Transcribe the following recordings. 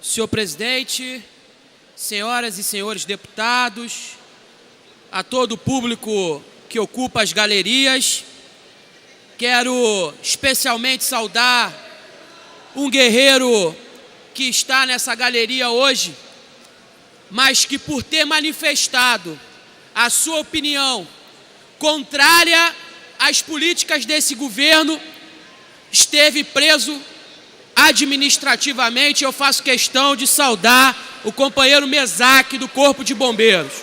Senhor presidente, senhoras e senhores deputados, a todo o público que ocupa as galerias, quero especialmente saudar um guerreiro que está nessa galeria hoje, mas que por ter manifestado a sua opinião contrária às políticas desse governo, esteve preso administrativamente. Eu faço questão de saudar o companheiro Mesaque do Corpo de Bombeiros.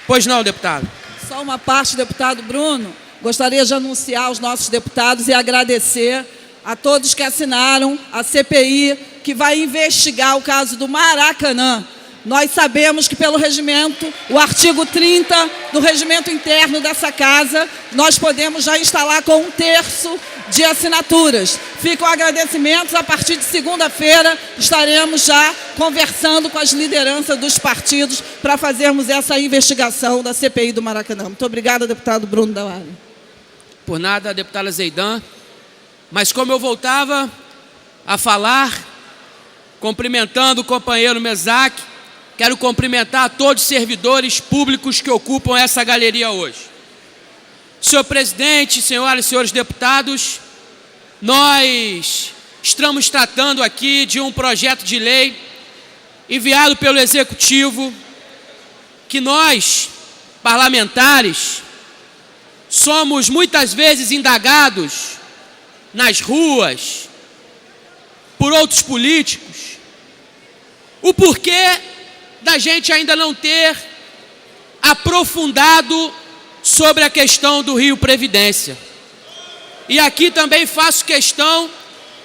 Pois não, deputado? Só uma parte, deputado Bruno. Gostaria de anunciar aos nossos deputados e agradecer a todos que assinaram a CPI que vai investigar o caso do Maracanã. Nós sabemos que pelo regimento, o artigo 30 do regimento interno dessa casa, nós podemos já instalar com 1/3 de assinaturas. Ficam agradecimentos, a partir de segunda-feira estaremos já conversando com as lideranças dos partidos para fazermos essa investigação da CPI do Maracanã. Muito obrigada, deputado Bruno Dauali. Por nada, deputada Zeidan. Mas como eu voltava a falar, cumprimentando o companheiro Mesaque, quero cumprimentar a todos os servidores públicos que ocupam essa galeria hoje. Senhor presidente, senhoras e senhores deputados, nós estamos tratando aqui de um projeto de lei enviado pelo Executivo, que nós, parlamentares, somos muitas vezes indagados nas ruas por outros políticos o porquê da gente ainda não ter aprofundado sobre a questão do Rio Previdência. E aqui também faço questão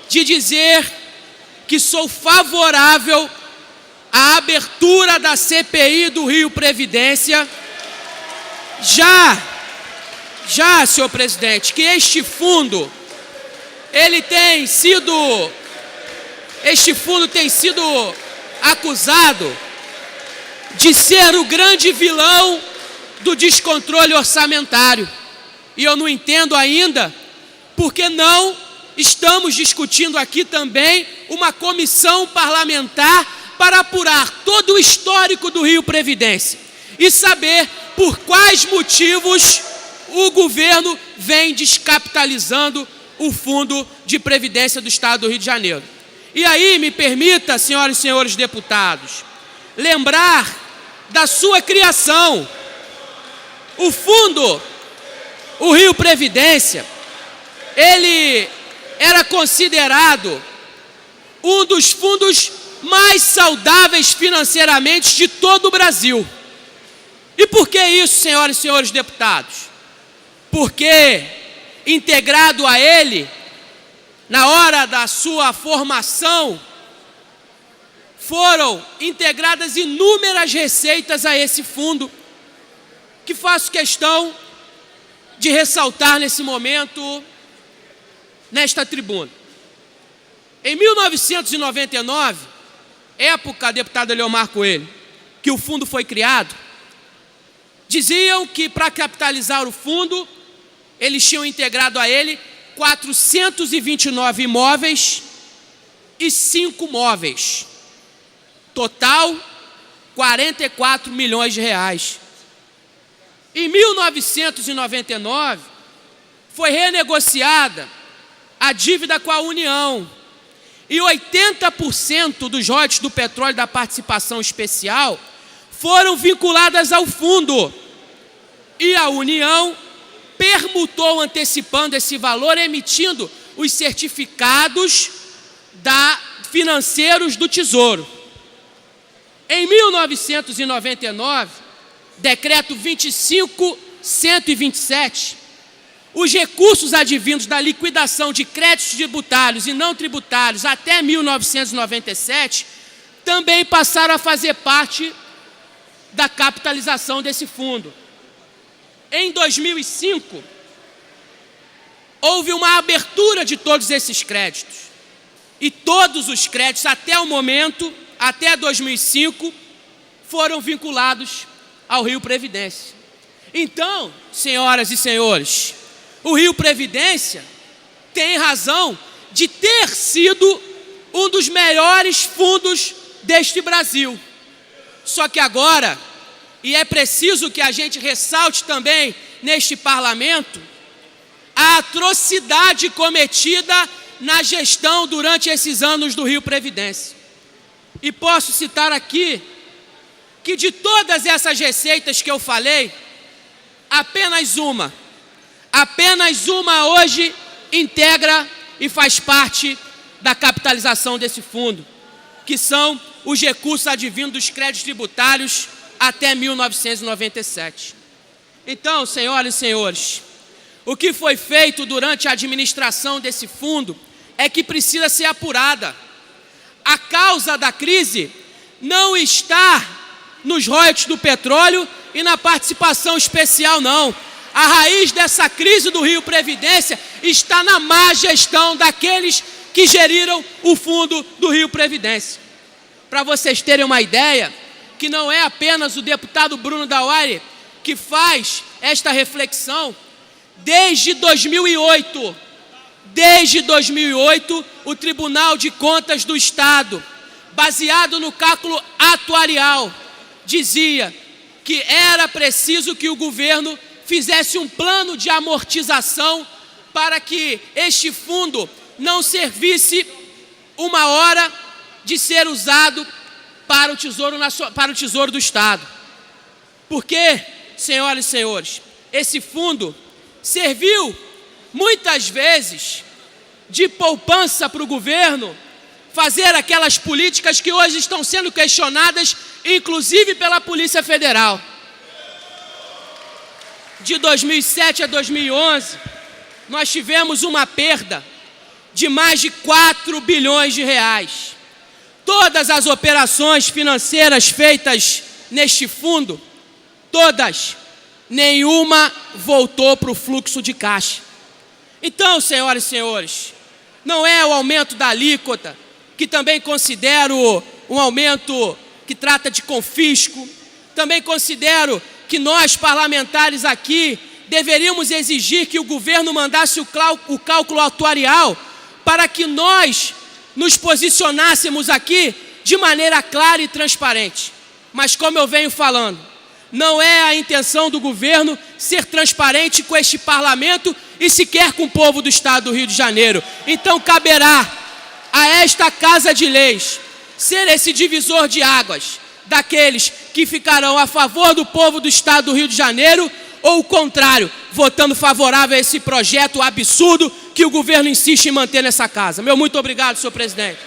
de dizer que sou favorável à abertura da CPI do Rio Previdência, já, senhor presidente, que este fundo tem sido acusado de ser o grande vilão do descontrole orçamentário. E eu não entendo ainda porque não estamos discutindo aqui também uma comissão parlamentar para apurar todo o histórico do Rio Previdência e saber por quais motivos o governo vem descapitalizando o Fundo de Previdência do Estado do Rio de Janeiro. E aí, me permita, senhoras e senhores deputados, lembrar da sua criação. O fundo, o Rio Previdência, ele era considerado um dos fundos mais saudáveis financeiramente de todo o Brasil. E por que isso, senhoras e senhores deputados? Porque, integrado a ele, na hora da sua formação, foram integradas inúmeras receitas a esse fundo, que faço questão de ressaltar nesse momento, nesta tribuna. Em 1999, época, deputado Leomar Coelho, que o fundo foi criado, diziam que para capitalizar o fundo, eles tinham integrado a ele 429 imóveis e 5 móveis. Total, 44 milhões de reais. Em 1999, foi renegociada a dívida com a União. E 80% dos royalties do petróleo da participação especial foram vinculadas ao fundo. E a União permutou antecipando esse valor, emitindo os certificados financeiros do Tesouro. Em 1999, decreto 25.127, os recursos advindos da liquidação de créditos tributários e não tributários até 1997 também passaram a fazer parte da capitalização desse fundo. Em 2005, houve uma abertura de todos esses créditos. E todos os créditos, até o momento, até 2005, foram vinculados ao Rio Previdência. Então, senhoras e senhores, o Rio Previdência tem razão de ter sido um dos melhores fundos deste Brasil. Só que agora, e é preciso que a gente ressalte também neste parlamento, a atrocidade cometida na gestão durante esses anos do Rio Previdência. E posso citar aqui que de todas essas receitas que eu falei, apenas uma hoje integra e faz parte da capitalização desse fundo, que são os recursos advindos dos créditos tributários até 1997. Então, senhoras e senhores, o que foi feito durante a administração desse fundo é que precisa ser apurada. A causa da crise não está nos royalties do petróleo e na participação especial, não. A raiz dessa crise do Rio Previdência está na má gestão daqueles que geriram o fundo do Rio Previdência. Para vocês terem uma ideia, que não é apenas o deputado Bruno Dauari que faz esta reflexão. Desde 2008, o Tribunal de Contas do Estado, baseado no cálculo atuarial, dizia que era preciso que o governo fizesse um plano de amortização para que este fundo não servisse uma hora de ser usado para o Tesouro do Estado. Porque, senhoras e senhores, esse fundo serviu muitas vezes de poupança para o governo fazer aquelas políticas que hoje estão sendo questionadas, inclusive pela Polícia Federal. De 2007 a 2011, nós tivemos uma perda de mais de 4 bilhões de reais. Todas as operações financeiras feitas neste fundo, todas, nenhuma voltou para o fluxo de caixa. Então, senhoras e senhores, não é o aumento da alíquota, que também considero um aumento que trata de confisco, também considero que nós, parlamentares aqui, deveríamos exigir que o governo mandasse o cálculo atuarial para que nós nos posicionássemos aqui de maneira clara e transparente. Mas como eu venho falando, não é a intenção do governo ser transparente com este parlamento e sequer com o povo do Estado do Rio de Janeiro. Então caberá a esta Casa de Leis ser esse divisor de águas daqueles que ficarão a favor do povo do Estado do Rio de Janeiro ou o contrário, votando favorável a esse projeto absurdo que o governo insiste em manter nessa casa. Meu muito obrigado, senhor presidente.